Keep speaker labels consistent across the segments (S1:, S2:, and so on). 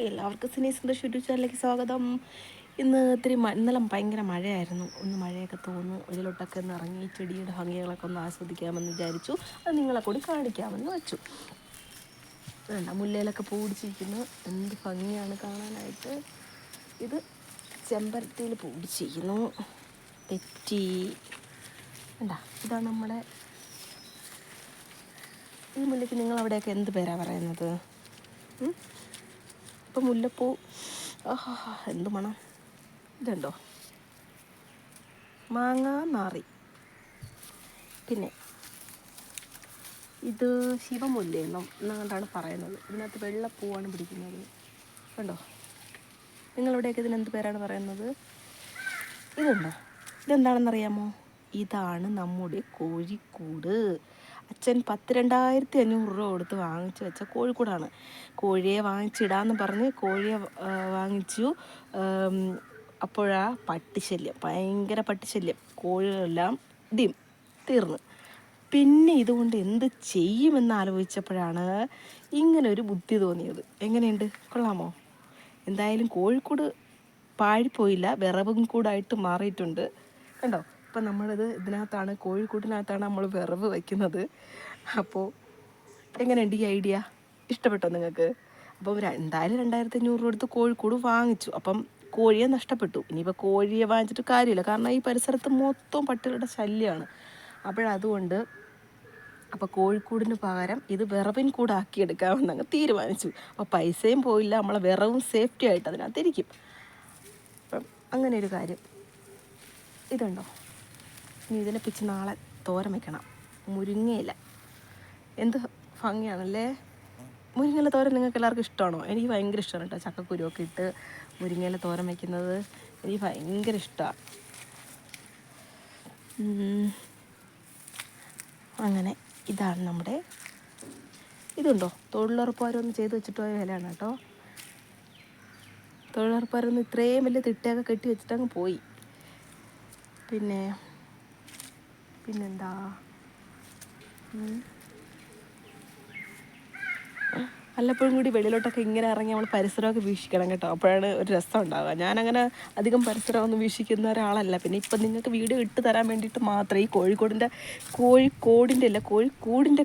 S1: എല്ലാവർക്കും സിനീസിൻ്റെ യൂട്യൂബ് ചാനലിലേക്ക് സ്വാഗതം. ഇന്ന് ഇത്തിരി ഇന്നലെ ഭയങ്കര മഴയായിരുന്നു. ഒന്ന് മഴയൊക്കെ തോന്നുന്നു, വെളിയിലോട്ടൊക്കെ ഒന്ന് ഇറങ്ങി ചെടിയുടെ ഭംഗികളൊക്കെ ഒന്ന് ആസ്വദിക്കാമെന്ന് വിചാരിച്ചു. അത് നിങ്ങളെ കൂടി കാണിക്കാമെന്ന് വെച്ചു. വേണ്ട, മുല്ലയിലൊക്കെ പൂ പിടിച്ചിരിക്കുന്നു. എന്ത് ഭംഗിയാണ് കാണാനായിട്ട്. ഇത് ചെമ്പരത്തിയിൽ പൂ പിടിച്ചിരിക്കുന്നു. തെറ്റി വേണ്ട, ഇതാണ് നമ്മുടെ ഈ മുല്ലയ്ക്ക് നിങ്ങളവിടെയൊക്കെ എന്ത് പേരാണ് പറയുന്നത്? ഇപ്പം മുല്ലപ്പൂ എന്ത് മണം! ഇതുണ്ടോ, മാങ്ങ നാറി. പിന്നെ ഇത് ശിവമുല്ലയെന്നും എന്നുകൊണ്ടാണ് പറയുന്നത്. ഇതിനകത്ത് വെള്ളപ്പൂവാണ് പിടിക്കുന്നത്. കണ്ടോ, നിങ്ങളിവിടെയൊക്കെ ഇതിനെന്ത് പേരാണ് പറയുന്നത്? ഇതുണ്ടോ, ഇതെന്താണെന്നറിയാമോ? ഇതാണ് നമ്മുടെ കോഴിക്കൂട്. അച്ഛൻ 2,500 രൂപ കൊടുത്ത് വാങ്ങിച്ചു വെച്ച കോഴിക്കൂടാണ്. കോഴിയെ വാങ്ങിച്ചിടാമെന്ന് പറഞ്ഞ് കോഴിയെ വാങ്ങിച്ചു. അപ്പോഴാ പട്ടിശല്യം, ഭയങ്കര പട്ടിശല്യം. കോഴികളെല്ലാം തീർന്നു. പിന്നെ ഇതുകൊണ്ട് എന്ത് ചെയ്യുമെന്ന് ആലോചിച്ചപ്പോഴാണ് ഇങ്ങനൊരു ബുദ്ധി തോന്നിയത്. എങ്ങനെയുണ്ട്, കൊള്ളാമോ? എന്തായാലും കോഴിക്കൂട് പാഴിപ്പോയില്ല, വിറവും കൂടായിട്ട് മാറിയിട്ടുണ്ട്. കണ്ടോ, ഇപ്പം നമ്മളിത് ഇതിനകത്താണ്, കോഴിക്കൂട്ടിനകത്താണ് നമ്മൾ വിറവ് വയ്ക്കുന്നത്. അപ്പോൾ എങ്ങനെയുണ്ട് ഈ ഐഡിയ? ഇഷ്ടപ്പെട്ടോ നിങ്ങൾക്ക്? അപ്പം എന്തായാലും 2,500 രൂപ എടുത്ത് കോഴിക്കൂട് വാങ്ങിച്ചു. അപ്പം കോഴിയെ നഷ്ടപ്പെട്ടു. ഇനിയിപ്പോൾ കോഴിയെ വാങ്ങിച്ചിട്ട് കാര്യമില്ല, കാരണം ഈ പരിസരത്ത് മൊത്തം പട്ടികളുടെ ശല്യമാണ്. അപ്പോഴതുകൊണ്ട് അപ്പോൾ കോഴിക്കൂടിന് പകരം ഇത് വിറവിൻ കൂടാക്കിയെടുക്കാമെന്നങ്ങ് തീരുമാനിച്ചു. അപ്പോൾ പൈസയും പോയില്ല, നമ്മളെ വിറവും സേഫ്റ്റി ആയിട്ട് അതിനകത്തിരിക്കും. അപ്പം അങ്ങനെ ഒരു കാര്യം. ഇതുണ്ടോ, ഇനി ഇതിനെ പിച്ച് നാളെ തോരൻ വയ്ക്കണം. മുരിങ്ങയില എന്ത് ഭംഗിയാണല്ലേ! മുരിങ്ങയില തോരൻ നിങ്ങൾക്ക് എല്ലാവർക്കും ഇഷ്ടമാണോ? എനിക്ക് ഭയങ്കര ഇഷ്ടമാണ് കേട്ടോ. ചക്കക്കുരുവൊക്കെ ഇട്ട് മുരിങ്ങയില തോരൻ വയ്ക്കുന്നത് എനിക്ക് ഭയങ്കര ഇഷ്ടമാണ്. അങ്ങനെ ഇതാണ് നമ്മുടെ ഇതുണ്ടോ, തൊഴിലുറപ്പുകാരൊന്ന് ചെയ്ത് വെച്ചിട്ട് പോയ വിലയാണ് കേട്ടോ. തൊഴിലുറപ്പുകാരൊന്ന് ഇത്രയും വലിയ തിട്ടയൊക്കെ കെട്ടി വെച്ചിട്ടങ്ങ് പോയി. പിന്നെന്താ, വല്ലപ്പോഴും കൂടി വെളിയിലോട്ടൊക്കെ ഇങ്ങനെ ഇറങ്ങി നമ്മൾ പരിസരമൊക്കെ വീക്ഷിക്കണം കേട്ടോ. അപ്പോഴാണ് ഒരു രസം ഉണ്ടാവുക. ഞാനങ്ങനെ അധികം പരിസരമൊന്നും വീക്ഷിക്കുന്ന ഒരാളല്ല. പിന്നെ ഇപ്പം നിങ്ങൾക്ക് വീഡിയോ ഇട്ട് തരാൻ വേണ്ടിയിട്ട് മാത്രമേ, ഈ കോഴിക്കൂടിൻ്റെ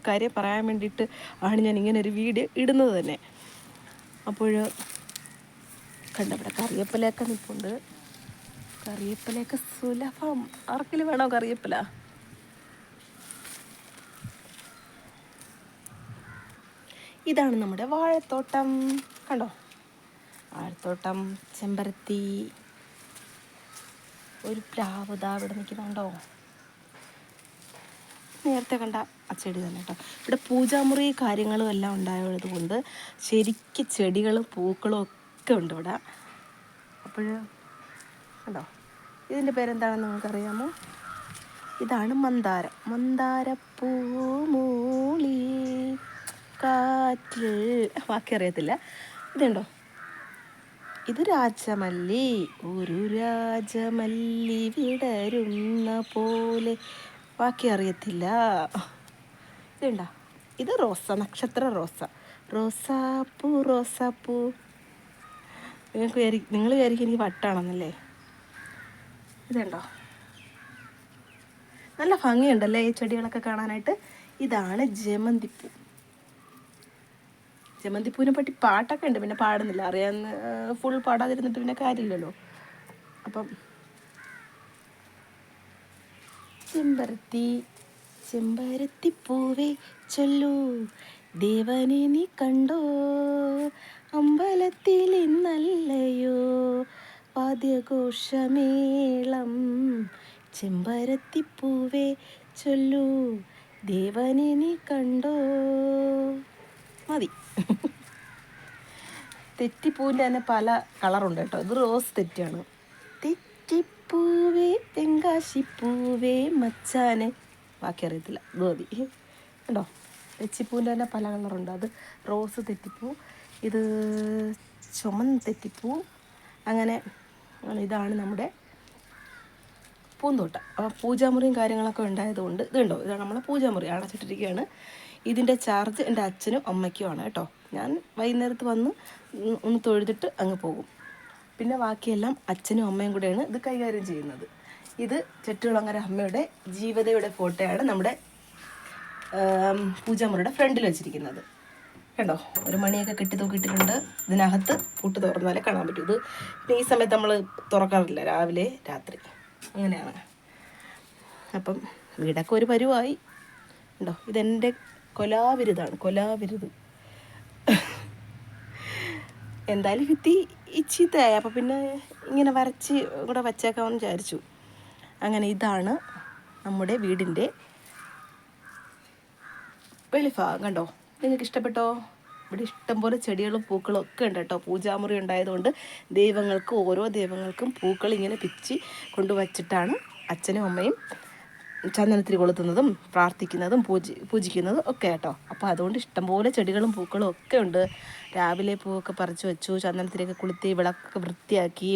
S1: കാര്യം പറയാൻ വേണ്ടിയിട്ട് ആണ് ഞാൻ ഇങ്ങനെ ഒരു വീഡിയോ ഇടുന്നത് തന്നെ. അപ്പോൾ കണ്ടവിടെ കറിവേപ്പിലയൊക്കെ നിൽപ്പുണ്ട്. കറിവേപ്പിലയൊക്കെ സുലഭം. ആർക്കെങ്കിലും വേണോ കറിവേപ്പില? ഇതാണ് നമ്മുടെ വാഴത്തോട്ടം. കണ്ടോ, വാഴത്തോട്ടം, ചെമ്പരത്തി, ഒരു പ്ലാവ് ദാ ഇവിടെ നിൽക്കുന്നുണ്ടോ. നേരത്തെ കണ്ട ആ ചെടി തന്നെ കേട്ടോ. ഇവിടെ പൂജാമുറി കാര്യങ്ങളും എല്ലാം ഉണ്ടായത് കൊണ്ട് ശരിക്കും ചെടികളും പൂക്കളും ഒക്കെ ഉണ്ട് ഇവിടെ. അപ്പോൾ കണ്ടോ, ഇതിൻ്റെ പേരെന്താണെന്ന് നിങ്ങൾക്കറിയാമോ? ഇതാണ് മന്ദാരപ്പൂ മൂളി കാറ്റിൽ. ബാക്കി അറിയത്തില്ല. ഇതുണ്ടോ, ഇത് രാജമല്ലി. ഒരു രാജമല്ലി വിടരുന്ന പോലെ. ബാക്കി അറിയത്തില്ല. ഇതുണ്ടോ, ഇത് റോസ, നക്ഷത്ര റോസാപ്പൂ. നിങ്ങൾ വിചാരിക്കും എനിക്ക് വട്ടാണെന്നല്ലേ. ഇതുണ്ടോ, നല്ല ഭംഗിയുണ്ടല്ലേ ഈ ചെടികളൊക്കെ കാണാനായിട്ട്. ഇതാണ് ജമന്തിപ്പൂ. ജമന്തിപ്പൂവിനെ പറ്റി പാട്ടൊക്കെ ഉണ്ട്, പിന്നെ പാടുന്നില്ല. അറിയാവുന്ന ഫുൾ പാടാതിരുന്നിട്ട് പിന്നെ കാര്യമില്ലല്ലോ. അപ്പം ചെമ്പരത്തിപ്പൂവേ ചൊല്ലൂ, ദേവനെ നീ കണ്ടോ, അമ്പലത്തിൽ ഇന്നല്ലയോ വാദ്യഘോഷമേളം. ചെമ്പരത്തിപ്പൂവേ ചൊല്ലൂ, ദേവനെ നീ കണ്ടോ. മതി. തെറ്റിപ്പൂവിൻ്റെ തന്നെ പല കളറുണ്ട് കേട്ടോ. ഇത് റോസ് തെറ്റിയാണ്. തെറ്റിപ്പൂവേ തെങ്കാശിപ്പൂവേ മച്ചാനെ. ബാക്കി അറിയത്തില്ല, ഇത് മതി കേട്ടോ. തെച്ചിപ്പൂവിൻ്റെ തന്നെ പല കളറുണ്ട്. അത് റോസ് തെറ്റിപ്പൂ, ഇത് ചുമന്ന തെറ്റിപ്പൂ. അങ്ങനെ ഇതാണ് നമ്മുടെ പൂന്തോട്ടം. പൂജാമുറിയും കാര്യങ്ങളൊക്കെ ഉണ്ടായതുകൊണ്ട് ഇതുണ്ടോ, ഇതാണ് നമ്മളെ പൂജാമുറി. അടച്ചിട്ടിരിക്കുകയാണ്. ഇതിൻ്റെ ചാർജ് എൻ്റെ അച്ഛനും അമ്മയ്ക്കുമാണ് കേട്ടോ. ഞാൻ വൈകുന്നേരത്ത് വന്ന് ഒന്ന് തൊഴുതിട്ട് അങ്ങ് പോകും. പിന്നെ ബാക്കിയെല്ലാം അച്ഛനും അമ്മയും കൂടെയാണ് ഇത് കൈകാര്യം ചെയ്യുന്നത്. ഇത് ചെട്ടുകുളങ്ങര അമ്മയുടെ ജീവതയുടെ ഫോട്ടോയാണ് നമ്മുടെ പൂജാമുറിയുടെ ഫ്രണ്ടിൽ വെച്ചിരിക്കുന്നത്. കണ്ടോ, ഒരു മണിയൊക്കെ കെട്ടി തൂക്കിയിട്ടിട്ടുണ്ട്. ഇതിനകത്ത് പൂട്ട് തുറന്നാലേ കാണാൻ പറ്റും. ഇത് പിന്നെ ഈ സമയത്ത് നമ്മൾ തുറക്കാറില്ല, രാവിലെ രാത്രി അങ്ങനെയാണ്. അപ്പം വീടൊക്കെ ഒരു പരുവായി. ഉണ്ടോ, ഇതെൻ്റെ കൊലാവിരുതാണ്, കൊലാവിരുത്. എന്തായാലും ഭിത്തി ഇച്ചിത്തായി, അപ്പം പിന്നെ ഇങ്ങനെ വരച്ച് കൂടെ വച്ചേക്കാമെന്ന് വിചാരിച്ചു. അങ്ങനെ ഇതാണ് നമ്മുടെ വീടിൻ്റെ വെളിഭാഗം. കണ്ടോ, നിങ്ങൾക്ക് ഇഷ്ടപ്പെട്ടോ? ഇവിടെ ഇഷ്ടംപോലെ ചെടികളും പൂക്കളും ഒക്കെ ഉണ്ട് കേട്ടോ. പൂജാമുറി ഉണ്ടായതുകൊണ്ട് ദൈവങ്ങൾക്ക്, ഓരോ ദൈവങ്ങൾക്കും പൂക്കൾ ഇങ്ങനെ പിച്ചി കൊണ്ടുവച്ചിട്ടാണ് അച്ഛനും അമ്മയും ചന്ദനത്തിരി കൊളുത്തുന്നതും പ്രാർത്ഥിക്കുന്നതും പൂജിക്കുന്നതും ഒക്കെ കേട്ടോ. അപ്പോൾ അതുകൊണ്ട് ഇഷ്ടംപോലെ ചെടികളും പൂക്കളും ഒക്കെ ഉണ്ട്. രാവിലെ പൂവൊക്കെ പറിച്ച് വെച്ചു, ചന്ദനത്തിരിയൊക്കെ കൊളുത്തി, വിളക്കൊക്കെ വൃത്തിയാക്കി,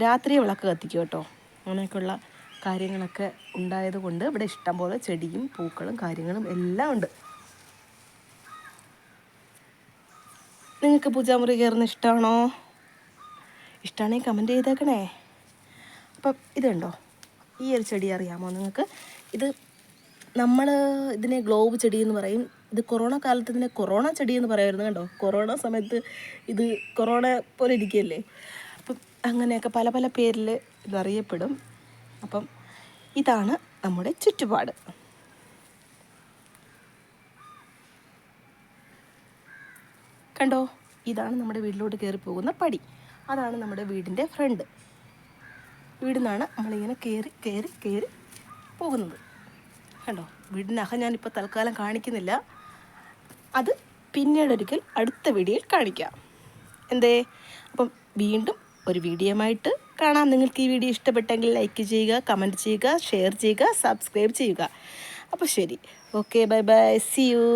S1: രാത്രി വിളക്ക് കത്തിക്കും കേട്ടോ. അങ്ങനെയൊക്കെയുള്ള കാര്യങ്ങളൊക്കെ ഉണ്ടായതുകൊണ്ട് ഇവിടെ ഇഷ്ടംപോലെ ചെടിയും പൂക്കളും കാര്യങ്ങളും എല്ലാം ഉണ്ട്. നിങ്ങൾക്ക് പൂജാമുറി കയറുന്ന ഇഷ്ടമാണോ? ഇഷ്ടമാണെങ്കിൽ കമൻറ്റ് ചെയ്തേക്കണേ. അപ്പം ഇതുണ്ടോ, ഈ ഒരു ചെടി അറിയാമോ നിങ്ങൾക്ക്? ഇത് നമ്മൾ ഇതിനെ ഗ്ലോബ് ചെടി എന്ന് പറയും. ഇത് കൊറോണ കാലത്ത് ഇതിനെ കൊറോണ ചെടി എന്ന് പറയുമായിരുന്നു. കണ്ടോ, കൊറോണ സമയത്ത് ഇത് കൊറോണ പോലെ ഇരിക്കുകയല്ലേ. അപ്പം അങ്ങനെയൊക്കെ പല പല പേരിൽ ഇതറിയപ്പെടും. അപ്പം ഇതാണ് നമ്മുടെ ചുറ്റുപാട്. കണ്ടോ, ഇതാണ് നമ്മുടെ വീട്ടിലോട്ട് കയറി പോകുന്ന പടി. അതാണ് നമ്മുടെ വീടിൻ്റെ ഫ്രണ്ട്. വീടിൽ നിന്നാണ് നമ്മളിങ്ങനെ കയറി പോകുന്നത്. കണ്ടോ, വീടിനകം ഞാനിപ്പോൾ തൽക്കാലം കാണിക്കുന്നില്ല. അത് പിന്നീടൊരിക്കൽ അടുത്ത വീഡിയോയിൽ കാണിക്കാം. എന്തേ? അപ്പം വീണ്ടും ഒരു വീഡിയോയുമായിട്ട് കാണാം. നിങ്ങൾക്ക് ഈ വീഡിയോ ഇഷ്ടപ്പെട്ടെങ്കിൽ ലൈക്ക് ചെയ്യുക, കമൻറ്റ് ചെയ്യുക, ഷെയർ ചെയ്യുക, സബ്സ്ക്രൈബ് ചെയ്യുക. അപ്പോൾ ശരി, okay, bye bye, see U.